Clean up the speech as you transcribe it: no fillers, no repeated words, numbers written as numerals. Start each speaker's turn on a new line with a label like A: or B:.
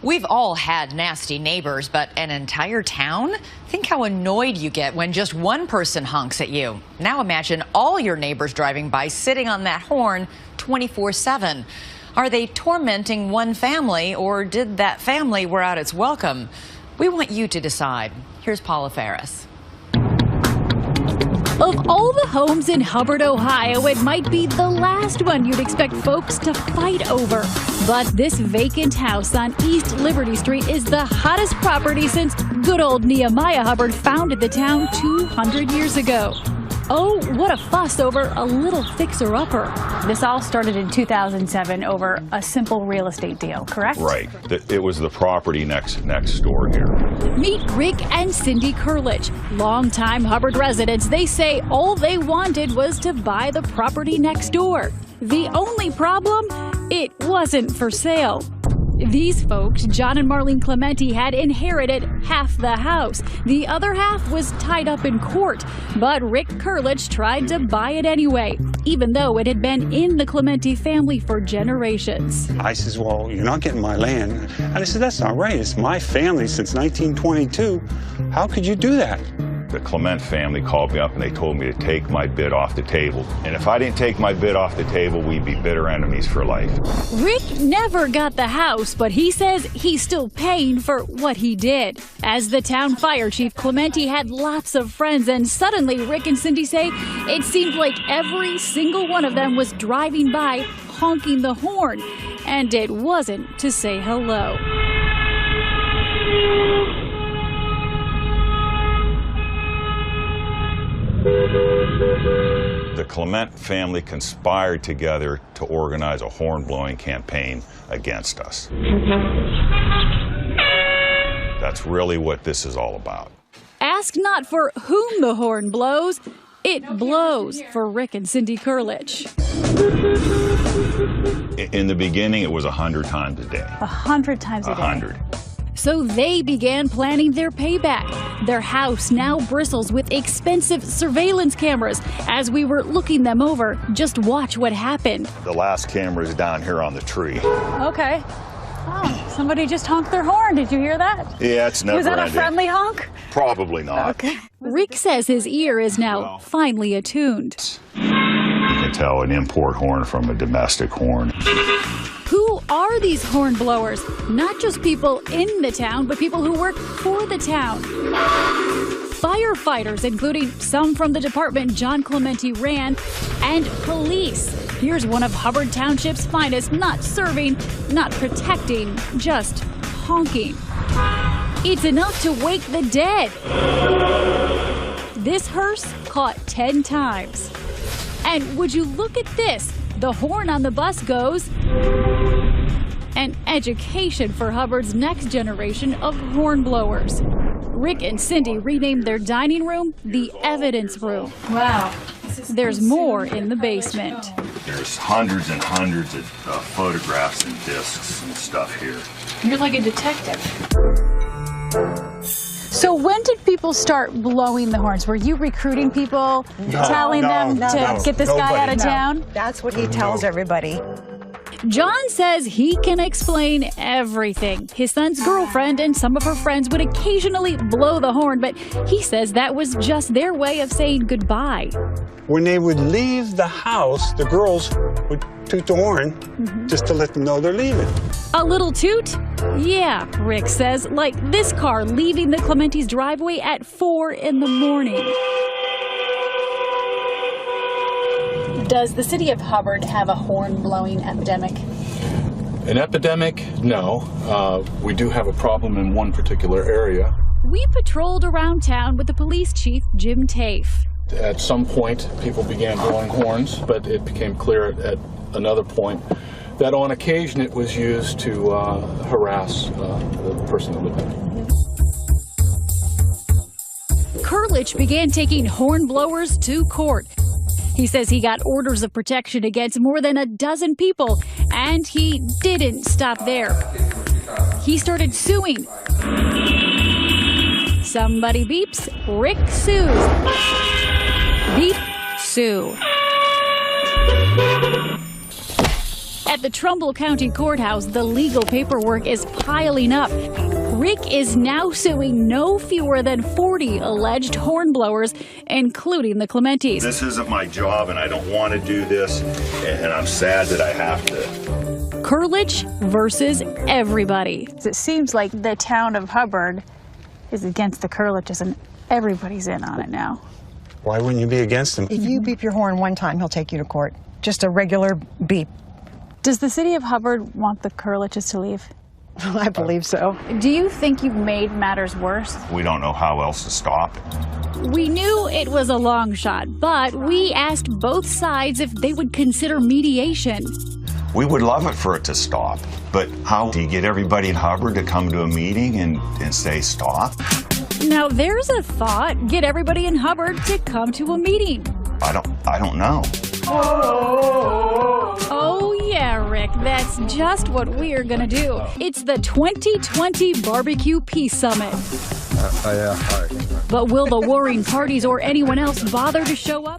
A: We've all had nasty neighbors, but an entire town? Think how annoyed you get when just one person honks at you. Now imagine all your neighbors driving by sitting on that horn 24/7. Are they tormenting one family, or did that family wear out its welcome? We want you to decide. Here's Paula Ferris.
B: Of all the homes in Hubbard, Ohio, it might be the last one you'd expect folks to fight over. But this vacant house on East Liberty Street is the hottest property since good old Nehemiah Hubbard founded the town 200 years ago. Oh, what a fuss over a little fixer-upper.
C: This all started in 2007 over a simple real estate deal, correct?
D: Right. It was the property next door here.
B: Meet Rick and Cindy Kurlich, longtime Hubbard residents. They say all they wanted was to buy the property next door. The only problem? It wasn't for sale. These folks, John and Marlene Clementi, had inherited half the house. The other half was tied up in court. But Rick Kurlich tried to buy it anyway, even though it had been in the Clementi family for generations.
E: I says, well, you're not getting my land. And I said, that's not right. It's my family since 1922. How could you do that?
D: The Clement family called me up and they told me to take my bid off the table. And if I didn't take my bid off the table, we'd be bitter enemies for life.
B: Rick never got the house, but he says he's still paying for what he did. As the town fire chief, Clementi had lots of friends, and suddenly Rick and Cindy say it seemed like every single one of them was driving by honking the horn, and it wasn't to say hello.
D: The Clement family conspired together to organize a horn-blowing campaign against us. That's really what this is all about.
B: Ask not for whom the horn blows, it blows for Rick and Cindy Kurlich.
D: In the beginning, it was 100 times a day.
C: 100 times a day?
D: 100.
B: So they began planning their payback. Their house now bristles with expensive surveillance cameras. As we were looking them over, just watch what happened.
D: The last camera is down here on the tree.
C: Okay. Oh, somebody just honked their horn. Did you hear that?
D: Yeah, it's never
C: Was that
D: ending.
C: a friendly honk?
D: Probably not.
C: Okay.
B: Rick says his ear is now finely attuned.
D: You can tell an import horn from a domestic horn.
B: Who are these horn blowers? Not just people in the town, but people who work for the town. Firefighters, including some from the department John Clementi ran, and police. Here's one of Hubbard Township's finest, not serving, not protecting, just honking. It's enough to wake the dead. This hearse caught 10 times. And would you look at this? The horn on the bus goes. An education for Hubbard's next generation of horn blowers. Rick and Cindy renamed their dining room the evidence room.
C: Wow.
B: There's more in the basement.
D: There's hundreds and hundreds of photographs and discs and stuff here.
C: You're like a detective. So when did people start blowing the horns? Were you recruiting people, telling them to get this guy out of town?
F: That's what he tells everybody.
B: John says he can explain everything. His son's girlfriend and some of her friends would occasionally blow the horn, but he says that was just their way of saying goodbye.
E: When they would leave the house, the girls would toot the horn just to let them know they're leaving.
B: A little toot? Yeah, Rick says, like this car leaving the Clementi's driveway at 4 in the morning.
C: Does the city of Hubbard have a horn-blowing epidemic?
G: An epidemic? No. We do have a problem in one particular area.
B: We patrolled around town with the police chief, Jim Tafe.
G: At some point, people began blowing horns, but it became clear at another point that on occasion it was used to harass the person that lived there.
B: Kurlich began taking horn blowers to court. He says he got orders of protection against more than a dozen people, and he didn't stop there. He started suing. Somebody beeps, Rick sues. Beep, sue. At the Trumbull County Courthouse, the legal paperwork is piling up. Rick is now suing no fewer than 40 alleged hornblowers, including the Clementis.
D: This isn't my job, and I don't want to do this, and I'm sad that I have to.
B: Curlich versus everybody.
C: It seems like the town of Hubbard is against the Curliches, and everybody's in on it now.
E: Why wouldn't you be against him?
F: If you beep your horn one time, he'll take you to court. Just a regular beep.
C: Does the city of Hubbard want the Curliches to leave?
F: I believe so.
C: Do you think you've made matters worse?
D: We don't know how else to stop it.
B: We knew it was a long shot, but we asked both sides if they would consider mediation.
D: We would love it for it to stop, but how do you get everybody in Hubbard to come to a meeting and say stop?
B: Now there's a thought. Get everybody in Hubbard to come to a meeting.
D: I don't know.
B: Oh yeah, Rick, that's just what we're gonna do. It's the 2020 Barbecue Peace Summit.
H: Yeah, all right.
B: But will the warring parties or anyone else bother to show up?